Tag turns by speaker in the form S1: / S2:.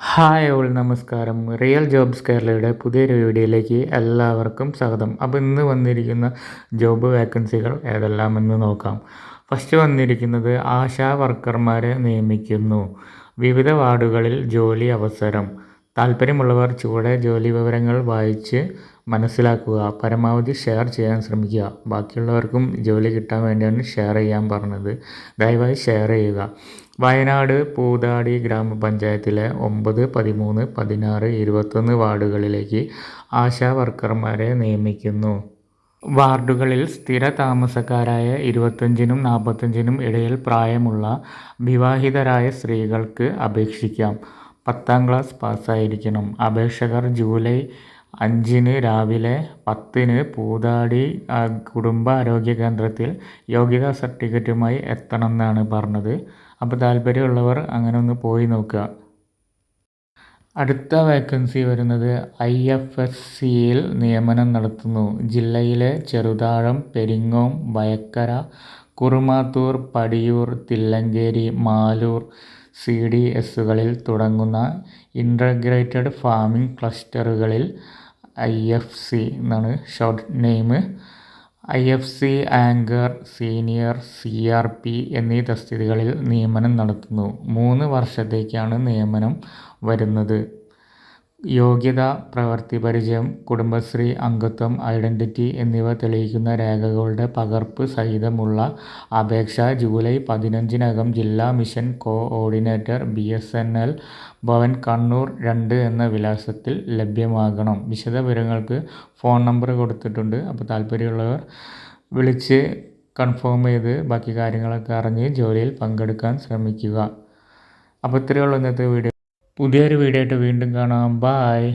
S1: Hi all നമസ്കാരം. Real jobs കേരളയുടെ പുതിയൊരു വീഡിയോയിലേക്ക് എല്ലാവർക്കും സ്വാഗതം. അപ്പോൾ ഇന്ന് വന്നിരിക്കുന്ന ജോബ് വേക്കൻസികൾ ഏതെല്ലാമെന്ന് നോക്കാം. ഫസ്റ്റ് വന്നിരിക്കുന്നത് ആശാ വർക്കർമാരെ നിയമിക്കുന്നു. വിവിധ വാർഡുകളിൽ ജോലി അവസരം. താല്പര്യമുള്ളവർ ചുവടെ ജോലി വിവരങ്ങൾ വായിച്ച് മനസ്സിലാക്കുക. പരമാവധി ഷെയർ ചെയ്യാൻ ശ്രമിക്കുക. ബാക്കിയുള്ളവർക്കും ജോലി കിട്ടാൻ വേണ്ടിയാണ് ഷെയർ ചെയ്യാൻ പറഞ്ഞത്. ദയവായി ഷെയർ ചെയ്യുക. വയനാട് പൂതാടി ഗ്രാമപഞ്ചായത്തിലെ 9, 13, 16, 21 വാർഡുകളിലേക്ക് ആശാ വർക്കർമാരെ നിയമിക്കുന്നു. വാർഡുകളിൽ സ്ഥിര താമസക്കാരായ 25നും 45നും ഇടയിൽ പ്രായമുള്ള വിവാഹിതരായ സ്ത്രീകൾക്ക് അപേക്ഷിക്കാം. 10ാം ക്ലാസ് പാസ്സായിരിക്കണം. അപേക്ഷകർ ജൂലൈ 5 രാവിലെ 10 പൂതാടി കുടുംബാരോഗ്യ കേന്ദ്രത്തിൽ യോഗ്യതാ സർട്ടിഫിക്കറ്റുമായി എത്തണമെന്നാണ് പറഞ്ഞത്. അപ്പോൾ താല്പര്യമുള്ളവർ അങ്ങനെ ഒന്ന് പോയി നോക്കുക. അടുത്ത വേക്കൻസി വരുന്നത് IFSCയിൽ നിയമനം നടത്തുന്നു. ജില്ലയിലെ ചെറുതാഴം, പെരിങ്ങോം, വയക്കര, കുറുമാത്തൂർ, പടിയൂർ, തില്ലങ്കേരി, മാലൂർ CDSകളിൽ തുടങ്ങുന്ന ഇൻ്റഗ്രേറ്റഡ് ഫാമിംഗ് ക്ലസ്റ്ററുകളിൽ IFC എന്നാണ് short name. IFC anchor, senior, CRP എന്നീ തസ്തികകളിൽ നിയമനം നടത്തുന്നു. 3 വർഷത്തേക്കാണ് നിയമനം വരുന്നത്. യോഗ്യത, പ്രവൃത്തി പരിചയം, കുടുംബശ്രീ അംഗത്വം, ഐഡന്റിറ്റി എന്നിവ തെളിയിക്കുന്ന രേഖകളുടെ പകർപ്പ് സഹിതമുള്ള അപേക്ഷ ജൂലൈ 15-നകം ജില്ലാ mission coordinator BSNL Bhavan Kannur 2 എന്ന വിലാസത്തിൽ ലഭ്യമാകണം. വിശദവിവരങ്ങൾക്ക് ഫോൺ നമ്പർ കൊടുത്തിട്ടുണ്ട്. അപ്പോൾ താല്പര്യമുള്ളവർ വിളിച്ച് കൺഫേം ചെയ്ത് ബാക്കി കാര്യങ്ങളൊക്കെ അറിഞ്ഞ് ജോലിയിൽ പങ്കെടുക്കാൻ ശ്രമിക്കുക. അപ്പോൾ ഇത്രയേ ഉള്ളൂ ഇന്നത്തെ വീഡിയോ. പുതിയൊരു വീഡിയോ ആയിട്ട് വീണ്ടും കാണാം. ബായ്.